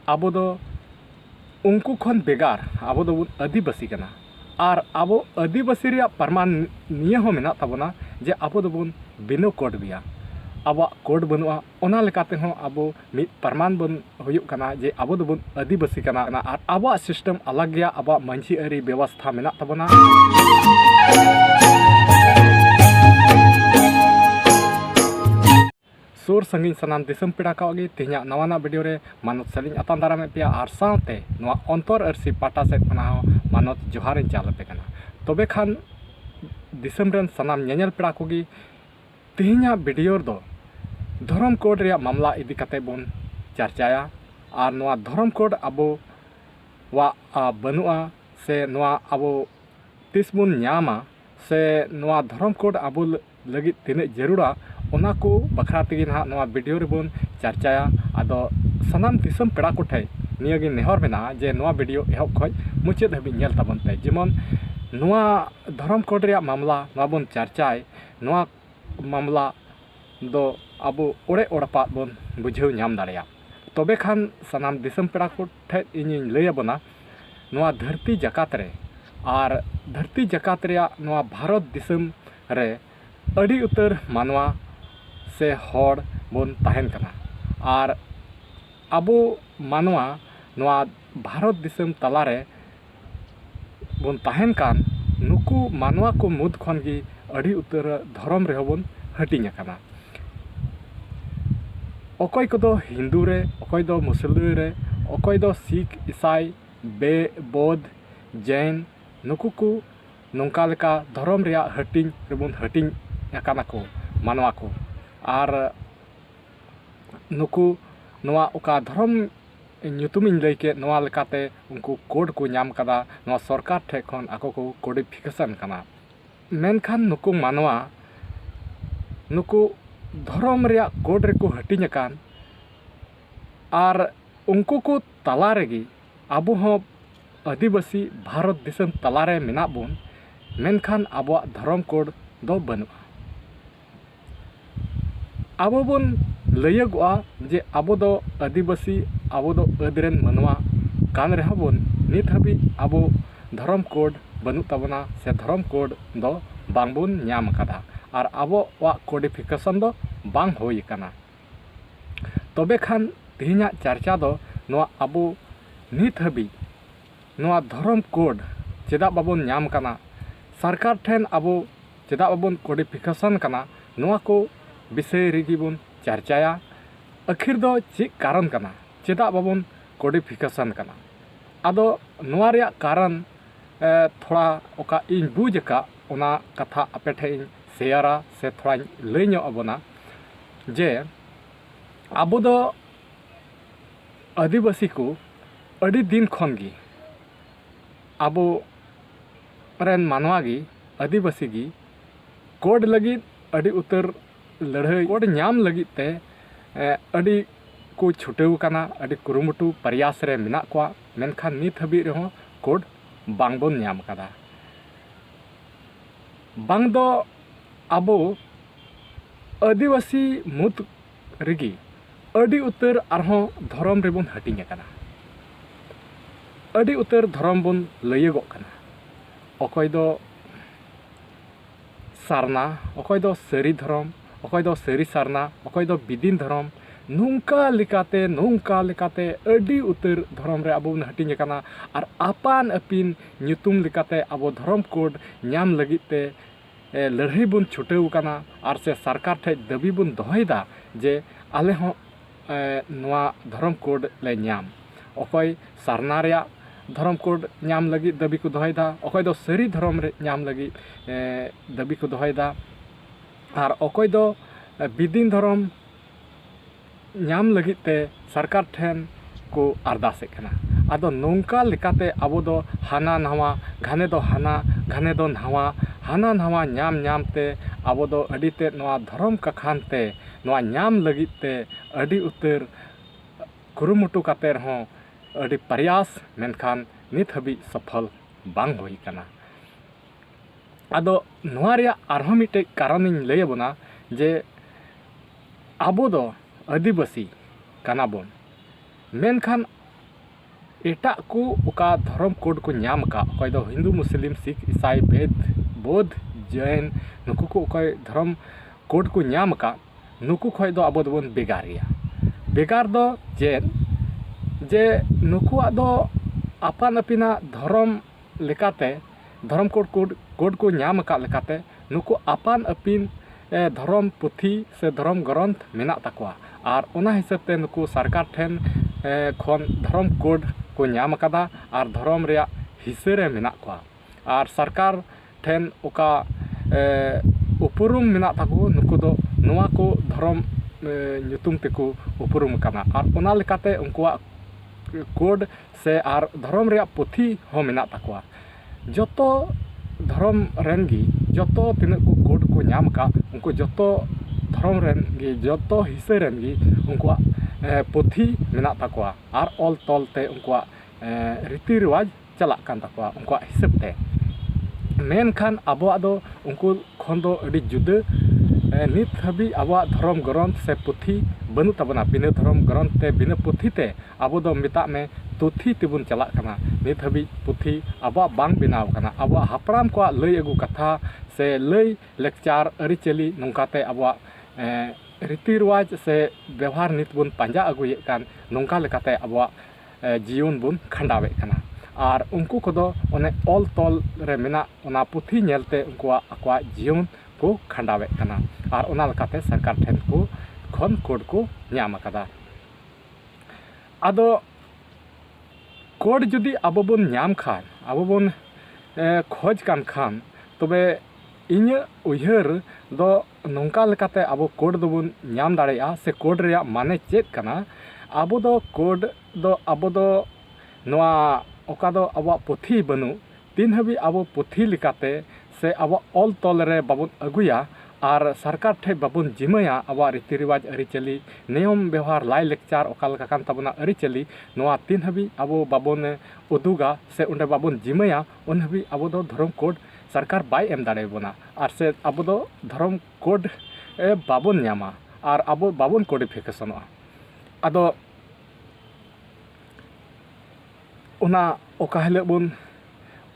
ᱟᱵᱚ ᱫᱚ ᱩᱱᱠᱩ ᱠᱷᱚᱱ ᱵᱮᱜᱟᱨ ᱟᱵᱚ ᱫᱚᱵᱚᱱ ᱟᱹᱫᱤᱵᱟᱹᱥᱤ ᱠᱟᱱᱟ ᱟᱨ ᱟᱵᱚ ᱟᱹᱫᱤᱵᱟᱹᱥᱤ ᱨᱮᱭᱟᱜ ᱯᱨᱚᱢᱟᱱ ᱱᱤᱭᱟᱹ ᱦᱚᱸ ᱢᱮᱱᱟᱜ ᱛᱟᱵᱚᱱᱟ ᱡᱮ ᱟᱵᱚ ᱫᱚᱵᱚᱱ ᱵᱤᱱᱟᱹ ᱠᱳᱰ ᱜᱮᱭᱟ ᱟᱵᱚᱣᱟᱜ ᱠᱳᱰ ᱵᱟᱹᱱᱩᱜᱼᱟ ᱚᱱᱟ ᱞᱮᱠᱟᱛᱮ ᱦᱚᱸ ᱟᱵᱚ ᱢᱤᱫ ᱯᱨᱚᱢᱟᱱ ᱵᱚᱱ ᱦᱩᱭᱩᱜ ᱠᱟᱱᱟ ᱡᱮ ᱟᱵᱚ ᱫᱚᱵᱚᱱ ᱟᱹᱫᱤᱵᱟᱹᱥᱤ ᱠᱟᱱᱟ ᱟᱨ ᱟᱵᱚᱣᱟᱜ ᱥᱤᱥᱴᱮᱢ ᱟᱞᱟᱜ ᱜᱮᱭᱟ ᱟᱵᱚᱣᱟᱜ ᱢᱟᱹᱡᱷᱤ ᱟᱹᱨᱤ ᱵᱮᱵᱚᱥᱛᱷᱟ ᱢᱮᱱᱟᱜ ᱛᱟᱵᱚᱱᱟ ᱥᱩᱨ ᱥᱟᱺᱜᱤᱧ ᱥᱟᱱᱟᱢ ᱫᱤᱥᱚᱢ ᱯᱮᱲᱟ ᱠᱚᱜᱮ ᱛᱮᱦᱮᱧᱟᱜ ᱱᱟᱣᱟᱱᱟᱜ ᱵᱷᱤᱰᱤᱭᱳ ᱨᱮ ᱢᱟᱱᱚᱛ ᱥᱟᱹᱞᱤᱧ ᱟᱛᱟᱝ ᱫᱟᱨᱟᱢᱮᱫ ᱯᱮᱭᱟ ᱟᱨ ᱥᱟᱶᱛᱮ ᱱᱚᱣᱟ ᱚᱱᱛᱚᱨ ᱟᱹᱨᱥᱤ ᱯᱟᱦᱴᱟ ᱥᱮᱫ ᱠᱷᱚᱱᱟᱜ ᱦᱚᱸ ᱢᱟᱱᱚᱛ ᱡᱚᱦᱟᱨᱤᱧ ᱪᱟᱞ ᱟᱯᱮ ᱠᱟᱱᱟ ᱛᱚᱵᱮ ᱠᱷᱟᱱ ᱫᱤᱥᱚᱢ ᱨᱮᱱ ᱥᱟᱱᱟᱢ ᱧᱮᱧᱮᱞ ᱯᱮᱲᱟ ᱠᱚᱜᱮ ᱛᱮᱦᱮᱧᱟᱜ ᱵᱷᱤᱰᱤᱭᱳ ᱨᱮᱫᱚ ᱫᱷᱚᱨᱚᱢ ᱠᱳᱰ ᱨᱮᱭᱟᱜ ᱢᱟᱢᱞᱟ ᱤᱫᱤ ᱠᱟᱛᱮ ᱵᱚᱱ ᱪᱟᱨᱪᱟᱭᱟ ᱟᱨ ᱱᱚᱣᱟ ᱫᱷᱚᱨᱚᱢ ᱠᱳᱰ ᱟᱵᱚᱣᱟᱜ ᱵᱟᱹᱱᱩᱜᱼᱟ ᱥᱮ ᱱᱚᱣᱟ ᱟᱵᱚ ᱛᱤᱥ ᱵᱚᱱ ᱧᱟᱢᱟ ᱥᱮ ᱱᱚᱣᱟ ᱫᱷᱚᱨᱚᱢ ᱠᱳᱰ ᱟᱵᱚ ᱞᱟᱹᱜᱤᱫ ᱛᱤᱱᱟᱹᱜ ᱡᱟᱹᱨᱩᱲᱟ ᱚᱱᱟ ᱠᱚ ᱵᱟᱠᱷᱨᱟ ᱛᱮᱜᱮ ᱱᱟᱦᱟᱜ ᱱᱚᱣᱟ ᱵᱷᱤᱰᱤᱭᱳ ᱨᱮᱵᱚᱱ ᱪᱟᱨᱪᱟᱭᱟ ᱟᱫᱚ ᱥᱟᱱᱟᱢ ᱫᱤᱥᱚᱢ ᱯᱮᱲᱟ ᱠᱚᱴᱷᱮᱱ ᱱᱤᱭᱟᱹᱜᱮ ᱱᱮᱦᱚᱨ ᱢᱮᱱᱟᱜᱼᱟ ᱡᱮ ᱱᱚᱣᱟ ᱵᱷᱤᱰᱤᱭᱳ ᱮᱦᱚᱵ ᱠᱷᱚᱱ ᱢᱩᱪᱟᱹᱫ ᱦᱟᱹᱵᱤᱡ ᱧᱮᱞ ᱛᱟᱵᱚᱱ ᱯᱮ ᱡᱮᱢᱚᱱ ᱱᱚᱣᱟ ᱫᱷᱚᱨᱚᱢ ᱠᱳᱰ ᱨᱮᱭᱟᱜ ᱢᱟᱢᱞᱟ ᱱᱚᱣᱟ ᱵᱚᱱ ᱪᱟᱨᱪᱟᱭ ᱱᱚᱣᱟ ᱢᱟᱢᱞᱟ ᱫᱚ ᱟᱵᱚ ᱚᱲᱮ ᱚᱲᱯᱟᱜ ᱵᱚᱱ ᱵᱩᱡᱷᱟᱹᱣ ᱧᱟᱢ ᱫᱟᱲᱮᱭᱟᱜ ᱛᱚᱵᱮ ᱠᱷᱟᱱ ᱥᱟᱱᱟᱢ ᱫᱤᱥᱚᱢ ᱯᱮᱲᱟ ᱠᱚᱴᱷᱮᱱ ᱤᱧᱤᱧ ᱞᱟᱹᱭ ᱟᱵᱚᱱᱟ ᱱᱚᱣᱟ ᱫᱷᱟᱹᱨᱛᱤ ᱡᱟᱠᱟᱛ ᱨᱮ ᱟᱨ ᱫᱷᱟᱹᱨᱛᱤ ᱡᱟᱠᱟᱛ ᱨᱮᱭᱟᱜ ᱱᱚᱣᱟ ᱵᱷᱟᱨᱚᱛ ᱫᱤᱥᱚᱢ ᱨᱮ ᱟᱹᱰᱤ ᱩᱛᱟᱹᱨ ᱢᱟᱱᱣᱟ ᱥᱮ ᱦᱚᱲ ᱵᱚᱱ ᱛᱟᱦᱮᱱ ᱠᱟᱱᱟ ᱟᱨ ᱟᱵᱚ ᱢᱟᱱᱣᱟ ᱱᱚᱣᱟ ᱵᱷᱟᱨᱚᱛ ᱫᱤᱥᱚᱢ ᱛᱟᱞᱟᱨᱮ ᱵᱚᱱ ᱛᱟᱦᱮᱱ ᱠᱟᱱ ᱱᱩᱠᱩ ᱢᱟᱱᱣᱟ ᱠᱚ ᱢᱩᱫᱽ ᱠᱷᱚᱱ ᱜᱮ ᱟᱹᱰᱤ ᱩᱛᱟᱹᱨ ᱫᱷᱚᱨᱚᱢ ᱨᱮᱦᱚᱸ ᱵᱚᱱ ᱦᱟᱹᱴᱤᱧ ᱟᱠᱟᱱᱟ ᱚᱠᱚᱭ ᱠᱚᱫᱚ ᱦᱤᱱᱫᱩ ᱨᱮ ᱚᱠᱚᱭ ᱫᱚ ᱢᱩᱥᱞᱟᱹ ᱨᱮ ᱚᱠᱚᱭ ᱫᱚ ᱥᱤᱠᱷ ᱤᱥᱟᱭ ᱵᱳᱫᱷ ᱡୈᱱ ᱱᱩᱠᱩ ᱠᱚ ᱱᱚᱝᱠᱟ ᱞᱮᱠᱟ ᱫᱷᱚᱨᱚᱢ ᱨᱮᱭᱟᱜ ᱦᱟᱹᱴᱤᱧ ᱨᱮᱵᱚᱱ ᱦᱟᱹᱴᱤᱧ ᱟᱠᱟᱱᱟ ᱠᱚ ᱢᱟᱱᱣᱟ ᱠᱚ ᱟᱨ ᱱᱩᱠᱩ ᱱᱚᱣᱟ ᱚᱠᱟ ᱫᱷᱚᱨᱚᱢ ᱧᱩᱛᱩᱢᱤᱧ ᱞᱟᱹᱭ ᱠᱮᱫ ᱱᱚᱣᱟ ᱞᱮᱠᱟᱛᱮ ᱩᱱᱠᱩ ᱠᱳᱰ ko ᱧᱟᱢ ᱠᱟᱫᱟ ᱱᱚᱣᱟ ᱥᱚᱨᱠᱟᱨ ᱴᱷᱮᱱ ᱠᱷᱚᱱ ako ko ᱠᱳᱰᱤᱯᱷᱤᱠᱮᱥᱚᱱ ᱠᱟᱱᱟ ᱢᱮᱱᱠᱷᱟᱱ ᱱᱩᱠᱩ ᱢᱟᱱᱣᱟ ᱱᱩᱠᱩ ᱫᱷᱚᱨᱚᱢ ᱨᱮᱭᱟᱜ ᱠᱳᱰ ᱨᱮᱠᱚ ᱦᱟᱹᱴᱤᱧ ᱟᱠᱟᱱ ᱟᱨ ᱩᱱᱠᱩ ko ᱛᱟᱞᱟ ᱨᱮᱜᱮ ᱟᱵᱚ ᱦᱚᱸ ᱟᱹᱫᱤᱵᱟᱹᱥᱤ ᱵᱷᱟᱨᱚᱛ ᱫᱤᱥᱚᱢ ᱛᱟᱞᱟᱨᱮ ᱢᱮᱱᱟᱜ ᱵᱚᱱ ᱢᱮᱱᱠᱷᱟᱱ ᱟᱵᱚᱣᱟᱜ ᱫᱷᱚᱨᱚᱢ ᱠᱳᱰ ᱫᱚ ᱵᱟᱹᱱᱩᱜᱼᱟ ᱟᱵᱚ ᱵᱚᱱ ᱞᱟᱹᱭᱟᱹᱜᱚᱜᱼᱟ ᱡᱮ ᱟᱵᱚ ᱫᱚ ᱟᱹᱫᱤᱵᱟᱹᱥᱤ ᱟᱵᱚ ᱫᱚ ᱟᱹᱫ ᱨᱮᱱ ᱢᱟᱱᱣᱟ ᱠᱟᱱ ᱨᱮᱦᱚᱸ ᱵᱚᱱ ᱱᱤᱛ ᱦᱟᱹᱵᱤᱡ ᱟᱵᱚ ᱫᱷᱚᱨᱚᱢ ᱠᱳᱰ ᱵᱟᱹᱱᱩᱜ ᱛᱟᱵᱚᱱᱟ ᱥᱮ ᱫᱷᱚᱨᱚᱢ ᱠᱳᱰ ᱫᱚ ᱵᱟᱝᱵᱚᱱ ᱧᱟᱢ ᱟᱠᱟᱫᱟ ᱟᱨ ᱟᱵᱚᱣᱟᱜ ᱠᱳᱰᱤᱯᱷᱤᱠᱮᱥᱚᱱ ᱫᱚ ᱵᱟᱝ ᱦᱩᱭ ᱟᱠᱟᱱᱟ ᱛᱚᱵᱮ ᱠᱷᱟᱱ ᱛᱮᱦᱮᱧᱟᱜ ᱪᱟᱨᱪᱟ ᱫᱚ ᱱᱚᱣᱟ ᱟᱵᱚ ᱱᱤᱛ ᱦᱟᱹᱵᱤᱡ ᱱᱚᱣᱟ ᱫᱷᱚᱨᱚᱢ ᱠᱳᱰ ᱪᱮᱫᱟᱜ ᱵᱟᱵᱚᱱ ᱧᱟᱢ ᱠᱟᱱᱟ ᱥᱚᱨᱠᱟর ᱴᱷᱮᱱ ᱟᱵᱚ ᱪᱮᱫᱟᱜ ᱵᱟᱵᱚᱱ ᱠᱳᱰᱤᱯᱷᱤᱠᱮᱥᱚᱱ ᱠᱟᱱᱟ ᱱᱚᱣᱟ ᱠᱚ ᱵᱤᱥᱚᱭ ᱨᱮᱜᱮ ᱵᱚᱱ ᱪᱟᱨᱪᱟᱭᱟ ᱟᱹᱠᱷᱤᱨ ᱫᱚ ᱪᱮᱫ ᱠᱟᱨᱚᱱ ᱠᱟᱱᱟ ᱪᱮᱫᱟᱜ ᱵᱟᱵᱚᱱ ᱠᱳᱰᱤᱯᱷᱤᱠᱮᱥᱚᱱ ᱠᱟᱱᱟ ᱟᱫᱚ ᱱᱚᱣᱟ ᱨᱮᱭᱟᱜ ᱠᱟᱨᱚᱱ ᱛᱷᱚᱲᱟ ᱚᱠᱟ ᱤᱧ ᱵᱩᱡᱽ ᱟᱠᱟᱫ ᱚᱱᱟ ᱠᱟᱛᱷᱟ ᱟᱯᱮ ᱴᱷᱮᱱ ᱤᱧ ᱥᱮᱭᱟᱨᱟ ᱥᱮ ᱛᱷᱚᱲᱟᱧ ᱞᱟᱹᱭ ᱧᱚᱜ ᱟᱵᱚᱱᱟ ᱡᱮ ᱟᱵᱚ ᱫᱚ ᱟᱹᱫᱤᱵᱟᱹᱥᱤ ᱠᱚ ᱟᱹᱰᱤ ᱫᱤᱱ ᱠᱷᱚᱱ ᱜᱮ ᱟᱵᱚ ᱨᱮᱱ ᱢᱟᱱᱣᱟ ᱜᱮ ᱟᱹᱫᱤᱵᱟᱹᱥᱤ ᱜᱮ ᱠᱳᱰ ᱞᱟᱹᱜᱤᱫ ᱟᱹᱰᱤ ᱩᱛᱟᱹᱨ ᱞᱟᱹᱲᱦᱟᱹᱭ ᱠᱳᱰ ᱧᱟᱢ ᱞᱟᱹᱜᱤᱫ ᱛᱮ ᱟᱹᱰᱤ को छुटेव काना अड़ी कुरुमुटु प्रयास रे मेना कोआ मेनखान नित हबी रहो कोड बांगबोन ᱧᱟᱢ कादा बांग दो आबो आदिवासी मुत रिगी अड़ी उतर आरहों धर्म रेबोन हटिंग काना अड़ी उतर धर्म बोन लयगो काना अकय दो सारना अकय दो सरी धर्म अकय दो सरी सारना अकय दो बिदिन धर्म नौका लेकाते अड़ी उतर धर्म रे आबो हटिंग काना और आपान अपिन ᱧᱩᱛᱩᱢ लेकाते आबो धर्म कोड ᱧᱟᱢ लगित ते लड़ाई बन छुटेव काना और से सरकार ठे दाबी बन दोहयदा जे आले हो नवा धर्म कोड ले ᱧᱟᱢ अकय सारना रे धर्म कोड ᱧᱟᱢ लगित दाबी को दोहयदा अकय दो सरी धर्म रे ᱧᱟᱢ लगित दाबी को दोहयदा और अकय दो बिदिन धर्म ᱧᱟᱢ लगित ते सरकार ठेन को अरदासे कना आदो नौका लेकाते आबो दो हाना नवा घाने दो हाना घाने दो नवा हाना नवा ᱧᱟᱢ ते आबो दो अड़ी ते नवा धर्म कखान ते नवा ᱧᱟᱢ लगित ते अड़ी उतर कुरुमुटु काते रहो अड़ी प्रयास मेनखान नित हबी सफल बांग होई कना आदो नवा रे आरहो मिटे कारण इन लय बना जे आबो दो आदिवासी काना बोन मेनखान एटाक को उका धर्म कोड को नाम का अकय दो हिंदू मुस्लिम सिख ईसाई बेद बौद्ध जैन नुकु को अकय धर्म कोड को नाम का नुकु खय दो अब दोबन बेगारिया बेगार दो जे नुकुआ दो आपान अपिना धर्म लेकाते धर्म कोड को नाम का लेकाते नुकु आपान अपिन धर्म पुथी से धर्म ग्रंथ मेना तकवा और ओना हिसाब ते नुकु सरकार ठेन खन धर्म कोड को नाम कदा और धर्म रे हिस्से रे मेना को और सरकार ठेन ओका उपरुम मेना तको नुकु दो नोआ को धर्म ᱧᱩᱛᱩᱢ तेको उपरुम कना और ओना लेकाते उनकुआ कोड से और धर्म रे पुथी हो मेना तकवा जतो धर्म रेनगी जतो तिना को कोड को नाम का उनको जतो धर्म रेनगी जतो हिस्से रेनगी उनकुआ पुथी मेना तकवा और ऑल तोलते उनकुआ रीति रिवाज चला कान तकवा उनकुआ हिसाब ते मेनखान आबोआ दो उनको खन दो अडी जुदा नित हबी आबोआ धर्म ग्रंथ से पुथी बनु तबना बिना धर्म ग्रंथ ते बिना पुथी ते आबो दो मिता में तुथी तेबुन चला कना नित हबी पुथी आबोआ बांग बिनाव कना आबोआ हापराम को लई अगु कथा से लई लेक्चर अरिचली नोंकाते आबोआ रीति रिवाज से व्यवहार नित बुन पांजा अगुये कान नोंका लेकाते आबोआ जीवन बुन खंडावे कना और उनको को उन्हें ऑल तोल रे मेना उना पुथी नेलते उनकुआ अकवा जीवन को खंडावे कना और उना लकाते सरकार ठेन को खन कोड को नाम कदा आदो कोड जुदी अब बन नाम खान अब बन खोज कान खान तबे इन उयहर दो नोंका लकाते अब कोड दोबन नाम दाड़ेया से कोड रे माने चेत कना अब दो कोड दो अब दो नोआ ओका दो अब पुथी बनु तीन हबी अब पुथी लिकाते से अब ऑल तोल रे बाबन अगुया और सरकार ठे बाबन जिमाया अब रीति रिवाज अरिचली नियम व्यवहार लाई लेक्चर ओका लका कान तबना अरिचली नोआ तीन हबी अब बाबन उदुगा से उंडे बाबन जिमाया उन हबी अब दो धर्म कोड सरकार बाय एम दाड़े बना और से अब दो धर्म कोड बाबन नामा और अब बाबन कोडिफिकेशनवा आदो उना ओका हिले बुन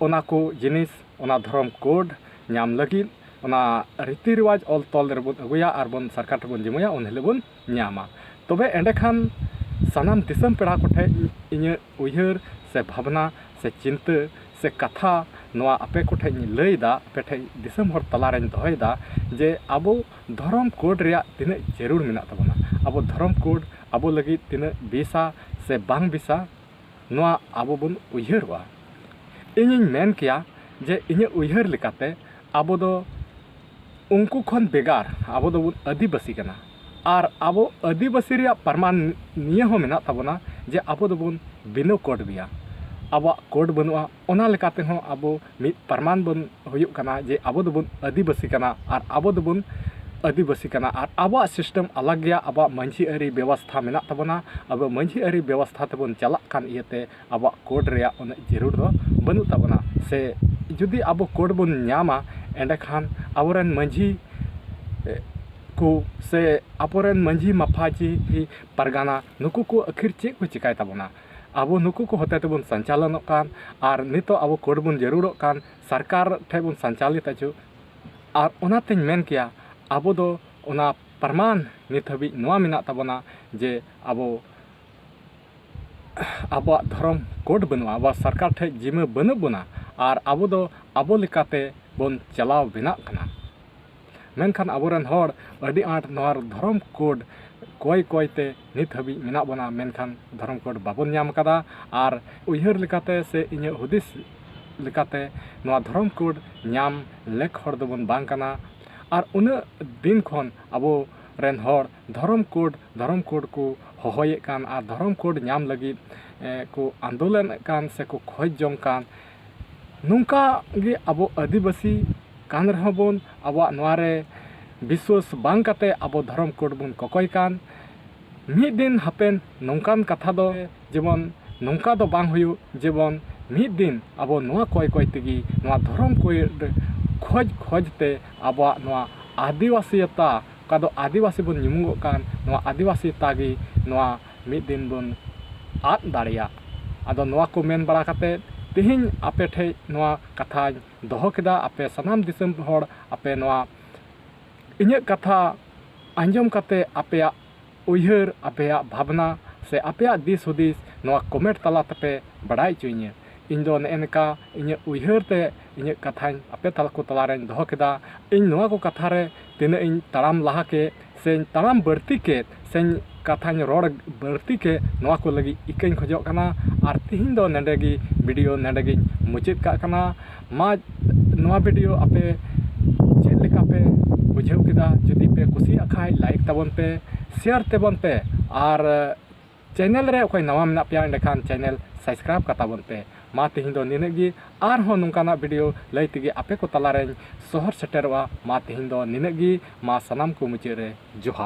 उना को जिनिस उना धर्म कोड नाम लगी उना रीति रिवाज ऑल तोल रे बुन अगुया और बुन सरकार ठेबुन जिमाया उन हिले बुन नामा तबे एंडे खान सानाम दिसम पेड़ा कोठे इᱧ उयहर से भावना से चिंता से कथा नोआ आपे कोठे लैदा आपे ठे दिसम हर तला रेन दोहयदा जे आबो धर्म कोड रे तिना जरूर मेना तबना आबो धर्म कोड आबो लगी तिना बेसा से बांग बेसा नोआ आबो बन उयहरवा इᱧ मेन किया जे इᱧ उयहर लेकाते आबो दो उनको खन बेगार आबो दो आदिवासी कना और आबो आदिवासी रे परमान निया हो मेना तबना जे आबो दो बन बिनो कोड बिया आबो कोड बनुआ ओना लेकाते हो आबो मि परमान बन हुयुक कना जे आबो दो बन आदिवासी कना और आबो दो बन आदिवासी कना और आबो सिस्टम अलग गया आबो मंझी अरी व्यवस्था मेना तबना आबो मंझी अरी व्यवस्था तबन चलाक कान इयते आबो कोड रे ओना जरूर दो बनु तबना से जुदी आबो कोड बन नामा एंडे खान आबोरेन मंझी को से आबोरेन मंझी माफाजी परगाना नुकु को आखिर चेक को चिकाय तबना आबो नुकु को होते तबन संचालन कान और नितो आबो कोड बन जरूर कान सरकार ठेबन संचालित अचु और ओनाते मेन किया आबो दो ओना परमान नित हबी नोआ मेना तबना जे आबो आबो धर्म कोड बनुआ आबो सरकार ठे जिम्मे बनु बना और आबो दो आबो लेकाते बन चलाव बिना कना मेनखान आबोरेन हर अडी आट नोर धर्म कोड कोई कोईते नित हबी मेना बना मेनखान धर्म कोड बाबन नाम कदा और उयहर लेकाते से इᱧ हुदिस लेकाते नोआ धर्म कोड नाम लेख हर दोबन बांग कना और उन दिन खन आबो रेन हर धर्म कोड को होहोये कान और धर्म कोड नाम लगी को आंदोलन कान से को खोज जों कान नुंका गे आबो आदिवासी कान रह बोन आबो नोआरे विश्वास बांग काते आबो धर्म कोड बोन कोकोय कान मिद दिन हापेन नोंकान कथा दो जेबन नोंका दो बांग हुयु जेबन मिद दिन आबो नोआ कोय कोय तेगी नोआ धर्म कोड खोजते आबो नोआ आदिवासीता का दो आदिवासी बन निमुगो कान नोआ आदिवासीता गी नोआ मिद दिन बन आद दाड़िया ᱟᱫᱚ ᱱᱚᱣᱟ ᱠᱚ ᱢᱮᱱ ᱵᱟᱲᱟ ᱠᱟᱛᱮ ᱛᱮᱦᱮᱧ ᱟᱯᱮ ᱴᱷᱮᱡ ᱱᱚᱣᱟ ᱠᱟᱛᱷᱟᱧ ᱫᱚᱦᱚ ᱠᱮᱫᱟ ᱟᱯᱮ ᱥᱟᱱᱟᱢ ᱫᱤᱥᱚᱢ ᱦᱚᱲ ᱟᱯᱮ ᱱᱚᱣᱟ ᱤᱧᱟᱹᱜ ᱠᱟᱛᱷᱟ ᱟᱸᱡᱚᱢ ᱠᱟᱛᱮ ᱟᱯᱮᱭᱟᱜ ᱩᱭᱦᱟᱹᱨ ᱟᱯᱮᱭᱟᱜ ᱵᱷᱟᱵᱽᱱᱟ ᱥᱮ ᱟᱯᱮᱭᱟᱜ ᱫᱤᱥ ᱦᱩᱫᱤᱥ ᱱᱚᱣᱟ ᱠᱚᱢᱮᱱᱴ ᱛᱟᱞᱟ ᱛᱮᱯᱮ ᱵᱟᱲᱟᱭ ᱦᱚᱪᱚᱧᱟ ᱤᱧ ᱫᱚ ᱱᱮᱜᱼᱮ ᱱᱮᱝᱠᱟ ᱤᱧᱟᱹᱜ ᱩᱭᱦᱟᱹᱨ ᱛᱮ ᱤᱧᱟᱹᱜ ᱠᱟᱛᱷᱟᱧ ᱟᱯᱮ ᱠᱚ ᱛᱟᱞᱟᱨᱮᱧ ᱫᱚᱦᱚ ᱠᱮᱫᱟ ᱤᱧ ᱱᱚᱣᱟ ᱠᱚ ᱠᱟᱛᱷᱟ ᱨᱮ ᱛᱤᱱᱟᱹᱜ ᱤᱧ ᱛᱟᱲᱟᱢ ᱞᱟᱦᱟ ᱠᱮᱫ ᱥᱮᱧ ᱛᱟᱲᱟᱢ ᱵᱟᱹᱲᱛᱤ ᱠᱮᱫ ᱥᱮᱧ ᱠᱟᱛᱷᱟᱧ ᱨᱚᱲ ᱵᱟᱹᱲᱛᱤ ᱠᱮᱫ ᱱᱚᱣᱟ ᱠᱚ ᱞᱟᱹᱜᱤᱫ ᱤᱠᱟᱹᱧ ᱠᱷᱚᱡᱚᱜ ᱠᱟᱱᱟ ᱟᱨ ᱛᱤᱦᱤᱧ ᱫᱚ ᱱᱚᱸᱰᱮ ᱜᱮ ᱵᱷᱤᱰᱤᱭᱳ ᱱᱚᱸᱰᱮ ᱜᱤᱧ ᱢᱩᱪᱟᱹᱫ ᱠᱟᱜ ᱠᱟᱱᱟ ᱢᱟ ᱱᱚᱣᱟ ᱵᱷᱤᱰᱤᱭᱳ ᱟᱯᱮ ᱪᱮᱫ ᱞᱮᱠᱟ ᱯᱮ ᱵᱩᱡᱷᱟᱹᱣ ᱠᱮᱫᱟ ᱡᱩᱫᱤ ᱯᱮ ᱠᱩᱥᱤᱭᱟᱜ ᱠᱷᱟᱡ ᱞᱟᱭᱤᱠ ᱛᱟᱵᱚᱱ ᱯᱮ শেয়ার তেবন পে আর চ্যানেল রে অকয় নাওয়া মেনা পেয়া এন্ডেখান চ্যানেল সাবস্ক্রাইব কাতাবন পে মা তিহিন দো নিনে গি আর হো নুংকানা ভিডিও লাই তিগি আপে কো তালারে শহর সেটেরवा মা তিহিন দো নিনে গি মা সানাম কো মুচে রে জোহার।